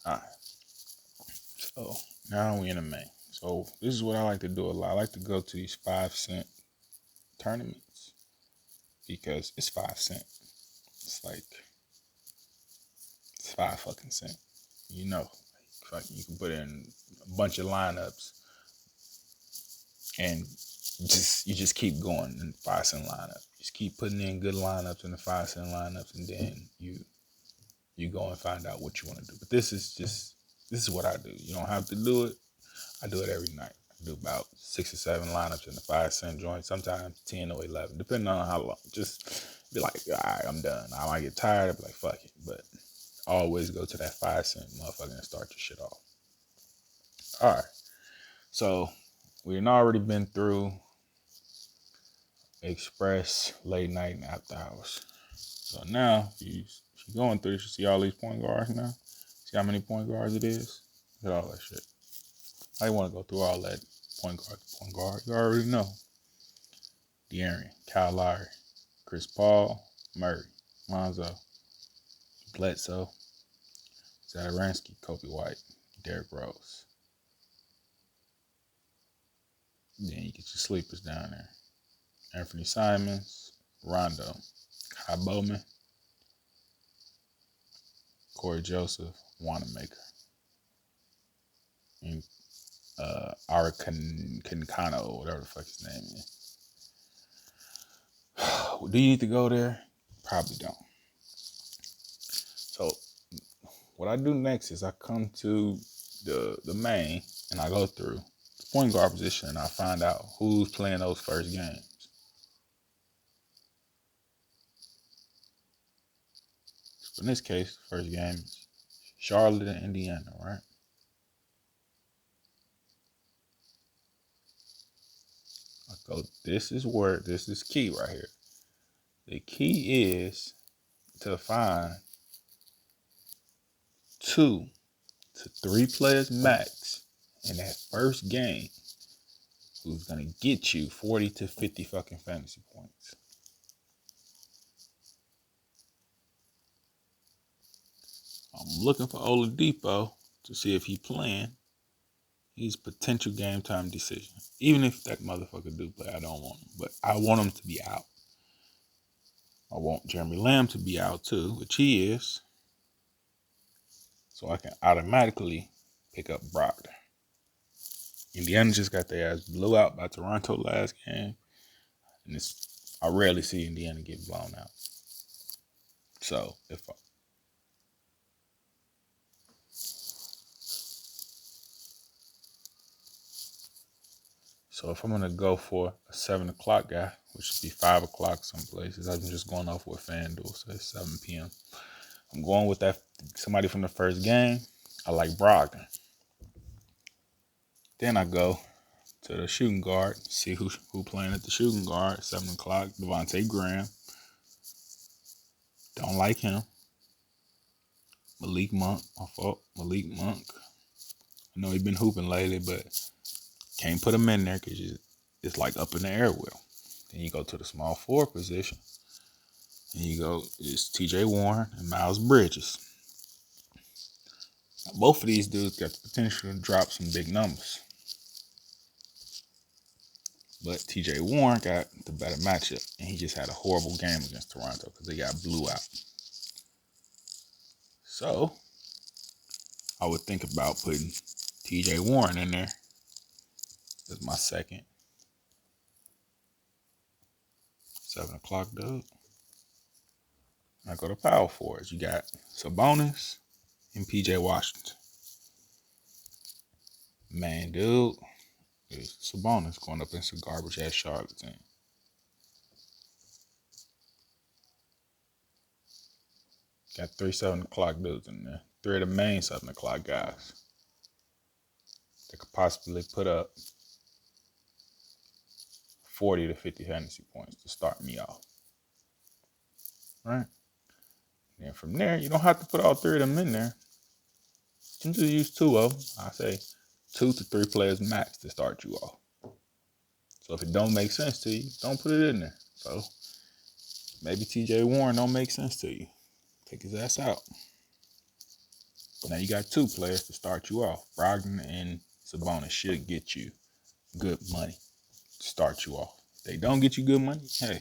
Alright. So now we in the main. So this is what I like to do a lot. I like to go to these 5-cent tournaments because it's 5 cents. It's like it's 5 fucking cents. You know, like you can put in a bunch of lineups and you just keep going in the 5-cent lineup. Just keep putting in good lineups in the 5-cent lineups, and then you go and find out what you want to do. But this is what I do. You don't have to do it. I do it every night. I do about 6 or 7 lineups in the 5-cent joint, sometimes 10 or 11, depending on how long. Just be like, all right, I'm done. I might get tired. I'll be like, fuck it. But always go to that 5-cent motherfucker and start your shit off. All right. So we've already been through Express, late night, and after hours. So now, if you're going through this, you see all these point guards now? See how many point guards it is? Look at all that shit. I didn't want to go through all that point guard. You already know. De'Aaron, Kyle Lowry, Chris Paul, Murray, Lonzo, Bledsoe, Zadaransky, Kobe White, Derrick Rose. Then you get your sleepers down there. Anthony Simons, Rondo, Kai Bowman, Corey Joseph, Wanamaker, and Ara Kankano, whatever the fuck his name is. Do you need to go there? Probably don't. So what I do next is I come to the main and I go through the point guard position and I find out who's playing those first games. So in this case, the first game is Charlotte and Indiana, right? I go, this is key right here. The key is to find 2 to 3 players max in that first game who's going to get you 40 to 50 fucking fantasy points. I'm looking for Oladipo to see if he's playing. He's potential game time decision. Even if that motherfucker do play, I don't want him. But I want him to be out. I want Jeremy Lamb to be out too, which he is. So I can automatically pick up Brogdon. Indiana just got their ass blew out by Toronto last game. And I rarely see Indiana get blown out. So if I'm going to go for a 7 o'clock guy, which would be 5 o'clock some places. I'm just going off with FanDuel, so it's 7 p.m. I'm going with that somebody from the first game. I like Brogdon. Then I go to the shooting guard, see who playing at the shooting guard, 7 o'clock, Devontae Graham. Don't like him. Malik Monk. I know he's been hooping lately, but can't put him in there because it's like up in the air with him. Then you go to the small forward position. And you go, it's TJ Warren and Miles Bridges. Now, both of these dudes got the potential to drop some big numbers. But TJ Warren got the better matchup. And he just had a horrible game against Toronto because they got blew out. So I would think about putting TJ Warren in there as my second 7 o'clock dude. I go to power forwards. You got Sabonis and PJ Washington. Man, dude, it's Sabonis going up against a garbage ass Charlotte team. Got 3 7 o'clock dudes in there. 3 of the main 7 o'clock guys that could possibly put up 40 to 50 fantasy points to start me off. Right? And from there, you don't have to put all 3 of them in there. You can just use 2 of them. I say 2 to 3 players max to start you off. So if it don't make sense to you, don't put it in there. So maybe TJ Warren don't make sense to you. Take his ass out. Now you got two players to start you off. Brogdon and Sabonis should get you good money to start you off. If they don't get you good money, hey,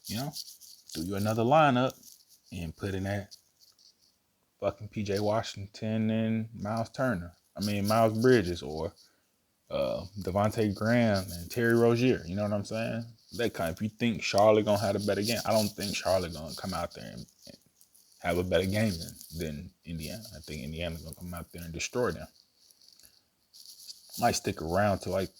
do you another lineup and put in that fucking PJ Washington and Miles Bridges, or Devontae Graham and Terry Rozier. You know what I'm saying? That kind. If you think Charlotte gonna have a better game, I don't think Charlotte gonna come out there and have a better game than Indiana. I think Indiana's gonna come out there and destroy them. Might stick around to like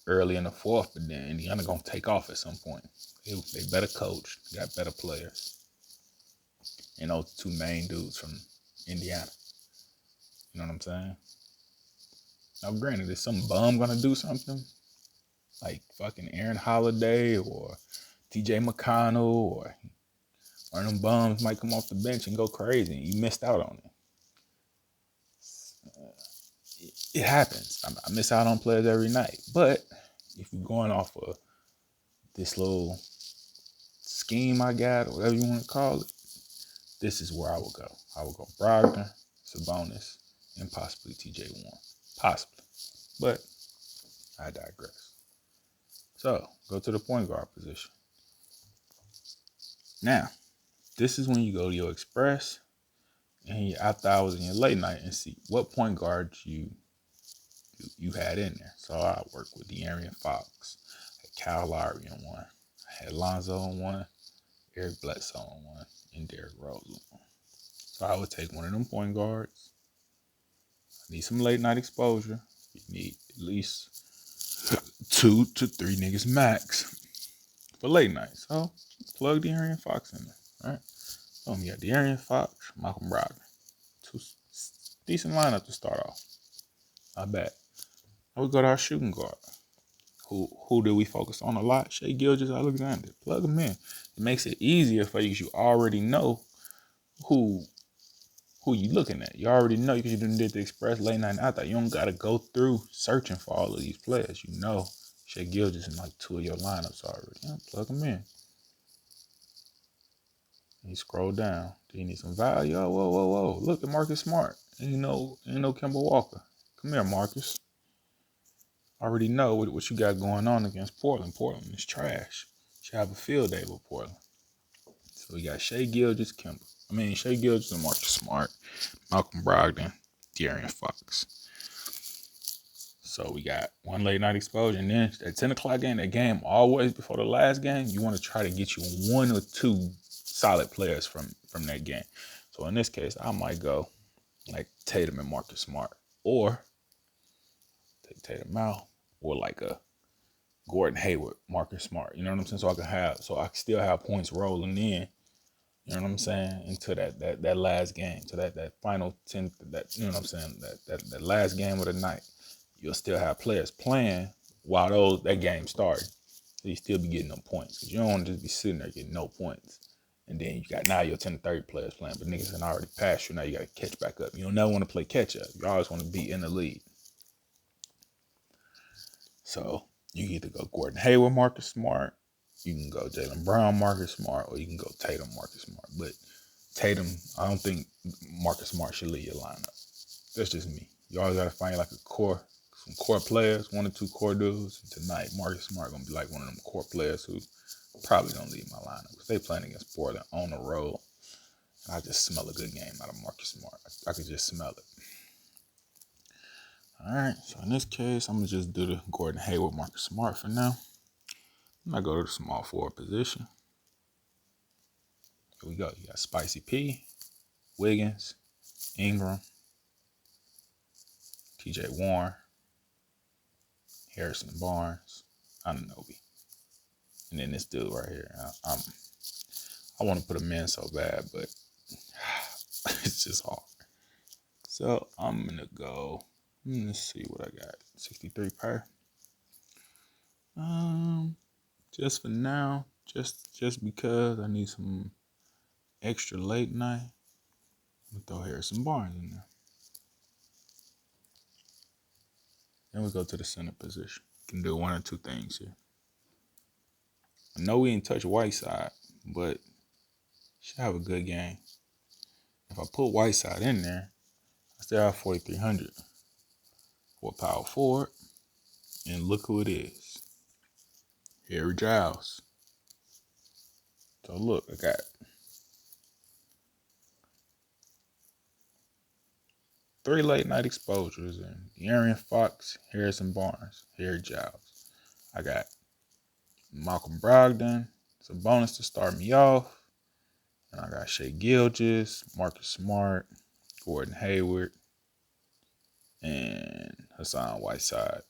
early in the fourth, but then Indiana gonna take off at some point. They better coach, got better players, and those two main dudes from Indiana. You know what I'm saying? Now, granted, is some bum gonna do something like fucking Aaron Holiday or TJ McConnell or one of them bums might come off the bench and go crazy, and you missed out on it. It happens. I miss out on players every night. But if you're going off of this little scheme I got, or whatever you want to call it, this is where I will go. I will go Brogdon, Sabonis, and possibly TJ Warren. Possibly. But I digress. So, go to the point guard position. Now, this is when you go to your express and your after hours and your late night and see what point guards you had in there. So I worked with De'Aaron Fox, I had Kyle Lowry on one, I had Lonzo on one, Eric Bledsoe on one, and Derrick Rose on one. So I would take one of them point guards. I need some late night exposure. You need at least 2 to 3 niggas max for late night. So plug De'Aaron Fox in there, right? So you got De'Aaron Fox, Malcolm Brogdon. Two decent lineup to start off. Not bad. Now we go to our shooting guard. Who do we focus on a lot? Shai Gilgeous-Alexander. Plug him in. It makes it easier for you because you already know who you looking at. You already know because you done did the express late night out there. You don't got to go through searching for all of these players. You know Shai Gilgeous in like 2 of your lineups already. Yeah, plug him in. And you scroll down. Do you need some value? Oh, whoa. Look at Marcus Smart. Ain't no Kemba Walker. Come here, Marcus. I already know what you got going on against Portland. Portland is trash. You should have a field day with Portland. So we got Shai Gilgeous, Shai Gilgeous and Marcus Smart, Malcolm Brogdon, De'Aaron Fox. So we got one late night exposure, and then at 10 o'clock game, that game always before the last game, you want to try to get you 1 or 2 solid players from that game. So in this case, I might go like Tatum and Marcus Smart, or take Tatum out, or like a Gordon Hayward, Marcus Smart. You know what I'm saying? So I can still have points rolling in. You know what I'm saying? Into that last game, to that final 10, that, you know what I'm saying? That last game of the night, you'll still have players playing while that game started. So you still be getting them points, because you don't want to just be sitting there getting no points. And then you got now your 10 to 30 players playing, but niggas can already pass you. Now you got to catch back up. You don't never want to play catch up. You always want to be in the lead. So you can either go Gordon Hayward, Marcus Smart. You can go Jaylen Brown, Marcus Smart, or you can go Tatum, Marcus Smart. But Tatum, I don't think Marcus Smart should lead your lineup. That's just me. You always got to find like some core players, 1 or 2 core dudes. And tonight, Marcus Smart going to be like one of them core players who probably don't lead my lineup, because they playing against Portland on the road. And I just smell a good game out of Marcus Smart. I could just smell it. All right, so in this case, I'm going to just do the Gordon Hayward, Marcus Smart for now. And I go to the small forward position. Here we go. You got Spicy P, Wiggins, Ingram, TJ Warren, Harrison Barnes, Anunoby. And then this dude right here. I want to put him in so bad, but it's just hard. So I'm going to go, let's see what I got. 63 per. Just for now, just because I need some extra late night, I'm going to throw Harrison Barnes in there. Then we go to the center position. Can do 1 or 2 things here. I know we didn't touch Whiteside, but should have a good game. If I put Whiteside in there, I still have 4,300 for power forward. And look who it is. Harry Giles. So look, I got 3 late night exposures and De'Aaron Fox, Harrison Barnes, Harry Giles. I got Malcolm Brogdon. It's a bonus to start me off. And I got Shai Gilgeous, Marcus Smart, Gordon Hayward, and Hassan Whiteside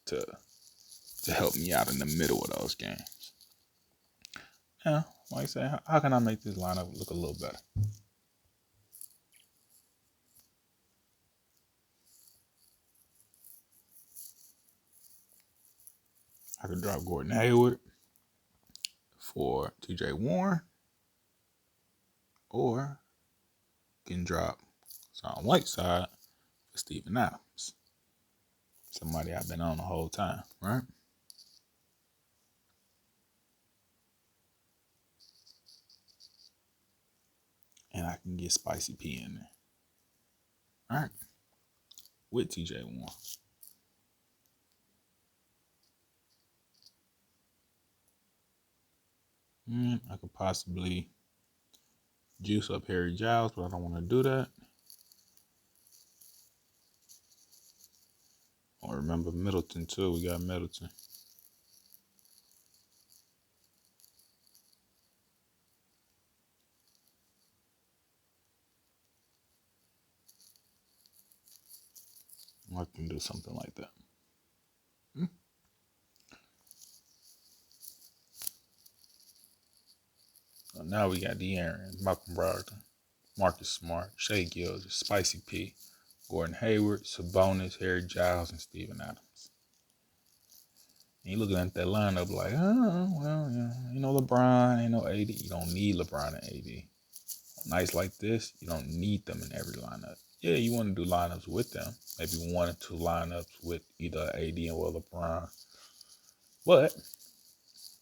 to help me out in the middle of those games. Yeah, like I say, how can I make this lineup look a little better? I could drop Gordon Hayward for TJ Warren, or can drop Hassan Whiteside for Steven Adams. Somebody I've been on the whole time, right? And I can get Spicy P in there. All right. With TJ Warren. I could possibly juice up Harry Giles, but I don't want to do that. Or remember Middleton too. We got Middleton. I can do something like that. So now we got De'Aaron, Malcolm Brogdon, Marcus Smart, Shai Gilgeous, Spicy P, Gordon Hayward, Sabonis, Harry Giles, and Steven Adams. And you looking at that lineup like, well, yeah, ain't no LeBron, ain't no AD. You don't need LeBron and AD. Nights like this, you don't need them in every lineup. Yeah, you want to do lineups with them. Maybe 1 or 2 lineups with either AD or LeBron. But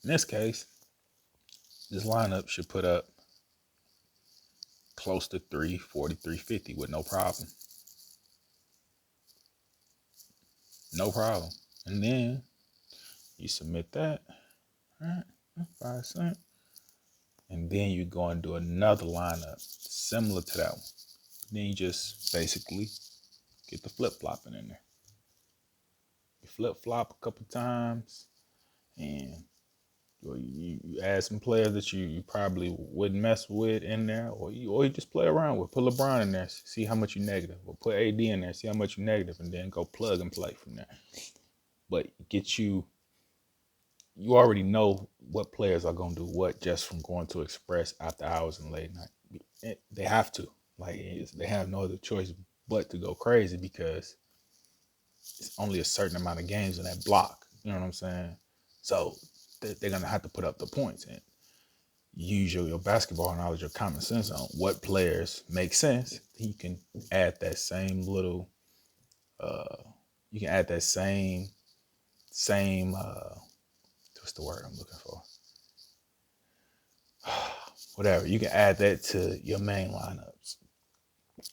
in this case, this lineup should put up close to 340, 350 with no problem. No problem. And then you submit that, all right, 5 cents. And then you go and do another lineup similar to that one. Then you just basically get the flip-flopping in there. You flip-flop a couple times, and you add some players that you probably wouldn't mess with in there, or you just play around with. Put LeBron in there, see how much you negative, or put AD in there, see how much you negative, and then go plug and play from there. But you already know what players are going to do what just from going to Express after hours and late night. They have to. They have no other choice but to go crazy because it's only a certain amount of games in that block. You know what I'm saying? So they're going to have to put up the points and use your basketball knowledge or common sense on what players make sense. You can add that same little, you can add that same, what's the word I'm looking for? Whatever. You can add that to your main lineups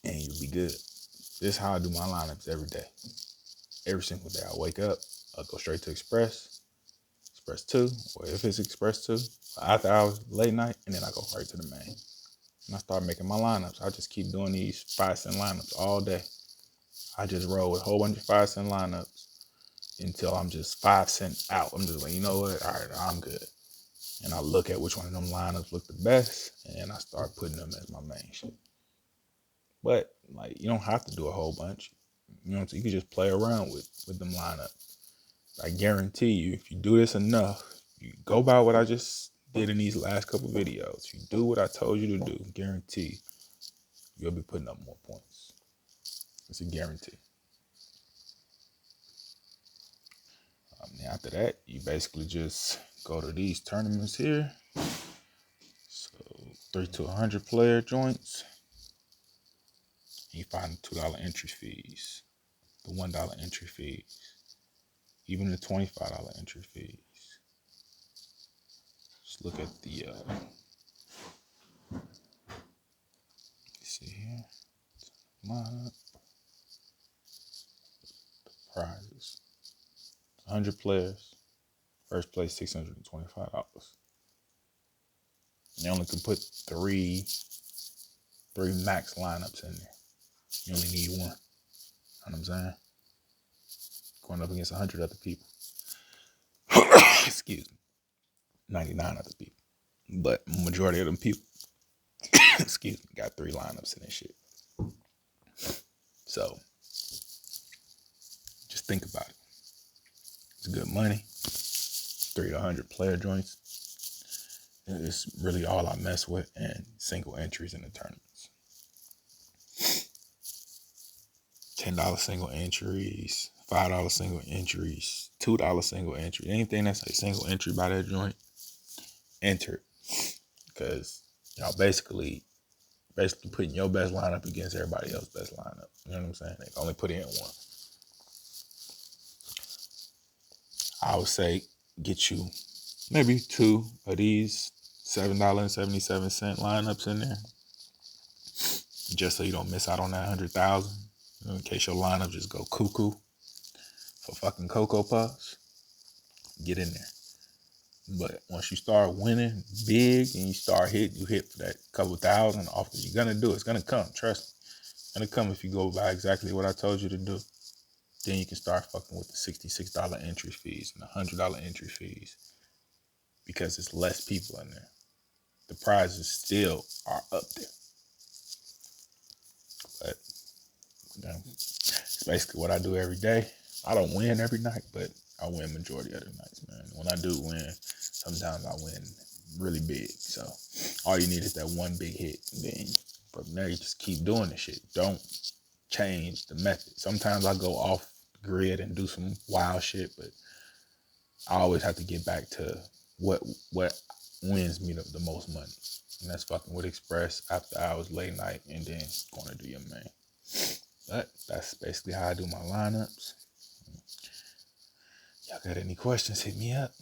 and you'll be good. This is how I do my lineups every day. Every single day. I wake up, I go straight to Express 2, or if it's Express 2, after hours, late night, and then I go right to the main. And I start making my lineups. I just keep doing these 5-cent lineups all day. I just roll with a whole bunch of 5-cent lineups until I'm just 5 cents out. I'm just like, you know what? All right, I'm good. And I look at which one of them lineups look the best, and I start putting them as my main shit. But you don't have to do a whole bunch. You know what I'm saying? You can just play around with them lineups. I guarantee you, if you do this enough, you go by what I just did in these last couple videos. You do what I told you to do, guarantee you'll be putting up more points. It's a guarantee. After that, you basically just go to these tournaments here. So 3 to 100 player joints. You find the $2 entry fees, the $1 entry fees, even the $25 entry fees. Just look at the, see here, lineup. prizes. 100 players. First place, $625. You only can put three max lineups in there. You only need one. You know what I'm saying? Going up against 100 other people. Excuse me. 99 other people. But majority of them people, excuse me, got 3 lineups in this shit. So, just think about it. It's good money. 3 to 100 player joints. It's really all I mess with, and single entries in the tournaments. $10 single entries, $5 single entries, $2 single entry. Anything that's a single entry by that joint, enter. Because, basically putting your best lineup against everybody else's best lineup. You know what I'm saying? They can only put in one. I would say get you maybe 2 of these $7.77 lineups in there, just so you don't miss out on that 100,000. In case your lineup just go cuckoo for fucking Cocoa Puffs, get in there. But once you start winning big and you hit for that couple thousand off, you're gonna do it. It's gonna come. Trust me, it's gonna come if you go by exactly what I told you to do. Then you can start fucking with the $66 entry fees and the $100 entry fees, because it's less people in there. The prizes still are up there. But it's basically what I do every day. I don't win every night, but I win majority of the nights, man. When I do win, sometimes I win really big. So all you need is that one big hit. And then from there, you just keep doing the shit. Don't change the method. Sometimes I go off the grid and do some wild shit, but I always have to get back to what wins me the most money. And that's fucking with Express after hours, late night, and then going to do your main. But that's basically how I do my lineups. Y'all got any questions, hit me up.